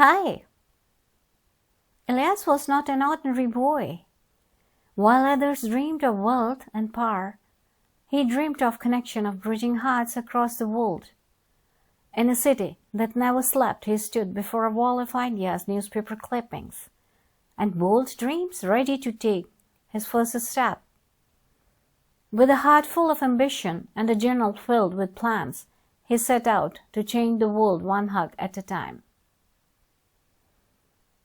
Hi! Elias was not an ordinary boy. While others dreamed of wealth and power, he dreamed of connection, of bridging hearts across the world. In a city that never slept, he stood before a wall of ideas, newspaper clippings, and bold dreams, ready to take his first step. With a heart full of ambition and a journal filled with plans, he set out to change the world one hug at a time.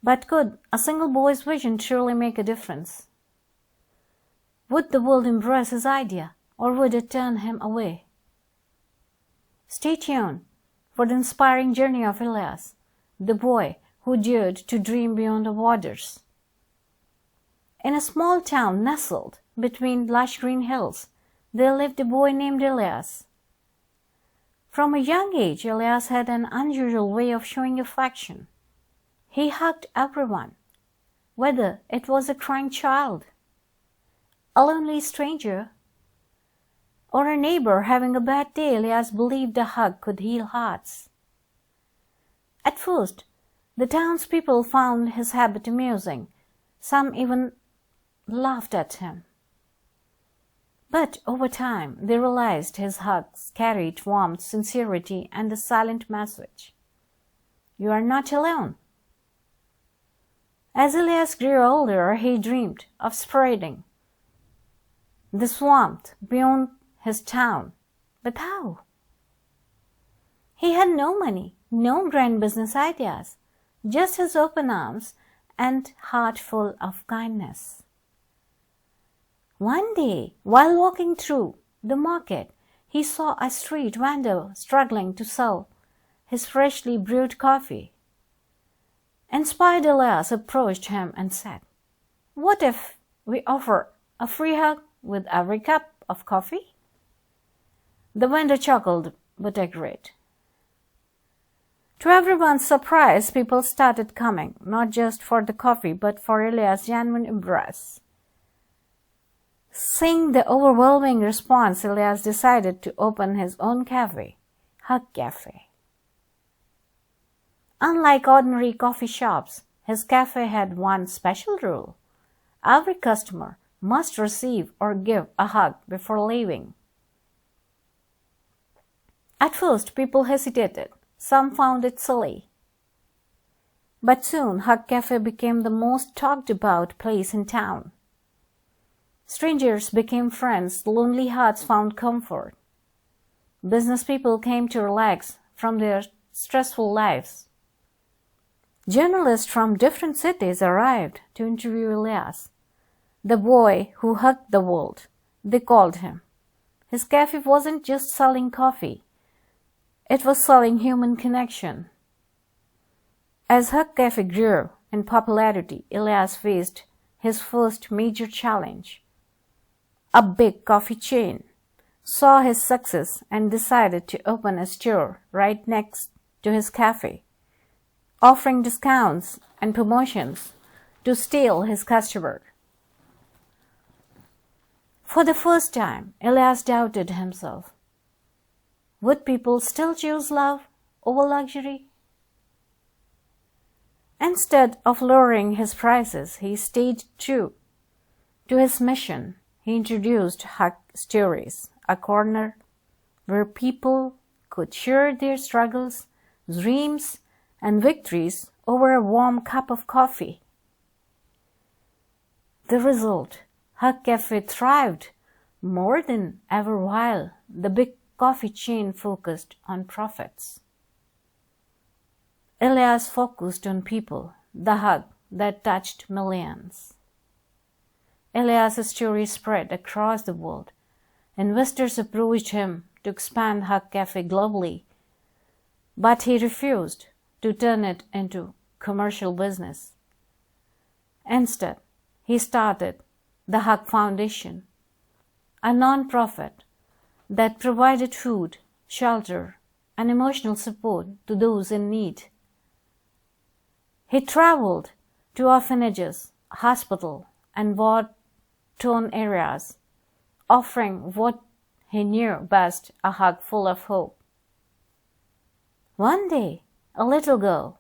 But could a single boy's vision truly make a difference? Would the world embrace his idea, or would it turn him away? Stay tuned for the inspiring journey of Elias, the boy who dared to dream beyond the borders. In a small town nestled between lush green hills, there lived a boy named Elias. From a young age, Elias had an unusual way of showing affection. He hugged everyone, whether it was a crying child, a lonely stranger, or a neighbor having a bad day. Elias believed a hug could heal hearts. At first, the townspeople found his habit amusing. Some even laughed at him. But over time, they realized his hugs carried warmth, sincerity, and a silent message. You are not alone. As Elias grew older, he dreamed of spreading this warmth beyond his town. But how? He had no money, no grand business ideas, just his open arms and heart full of kindness. One day, while walking through the market, he saw a street vendor struggling to sell his freshly brewed coffee. Inspired, Elias approached him and said, "What if we offer a free hug with every cup of coffee?" The vendor chuckled but agreed. To everyone's surprise, people started coming, not just for the coffee, but for Elias' genuine embrace. Seeing the overwhelming response, Elias decided to open his own cafe, Hug Café. Unlike ordinary coffee shops, his cafe had one special rule. Every customer must receive or give a hug before leaving. At first, people hesitated. Some found it silly. But soon, Hug Café became the most talked about place in town. Strangers became friends, lonely hearts found comfort. Business people came to relax from their stressful lives. Journalists from different cities arrived to interview Elias, the boy who hugged the world, they called him. His cafe wasn't just selling coffee, it was selling human connection. As Hug Café grew in popularity, Elias faced his first major challenge. A big coffee chain saw his success and decided to open a store right next to his cafe, offering discounts and promotions to steal his customer. For the first time, Elias doubted himself. Would people still choose love over luxury? Instead of lowering his prices, he stayed true to his mission. He introduced Hug Stories, a corner where people could share their struggles, dreams, and victories over a warm cup of coffee. The result, Hug Café thrived more than ever while the big coffee chain focused on profits. Elias focused on people, the hug that touched millions. Elias' story spread across the world. Investors approached him to expand Hug Café globally, but he refused to turn it into commercial business. Instead, he started the Hug Foundation, a non-profit that provided food, shelter, and emotional support to those in need. He traveled to orphanages, hospitals, and war-torn areas, offering what he knew best, a hug full of hope. One day, a little girl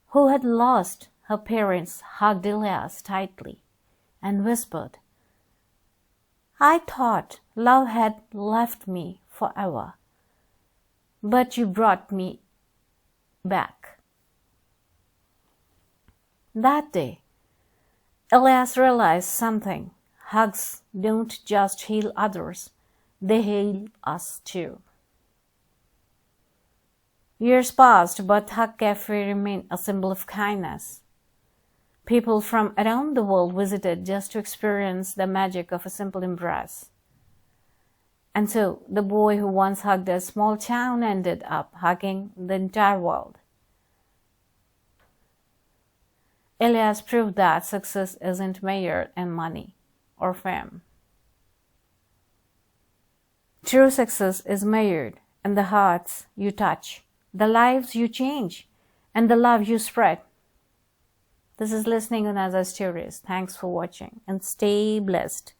who had lost her parents, hugged Elias tightly and whispered, "I thought love had left me forever, but you brought me back." That day, Elias realized something. Hugs don't just heal others, they heal us too. Years passed, but Hug Café remained a symbol of kindness. People from around the world visited just to experience the magic of a simple embrace. And so, the boy who once hugged a small town ended up hugging the entire world. Elias proved that success isn't measured in money or fame. True success is measured in the hearts you touch, the lives you change, and the love you spread. This is Listening oonaza Stories. Thanks for watching and stay blessed.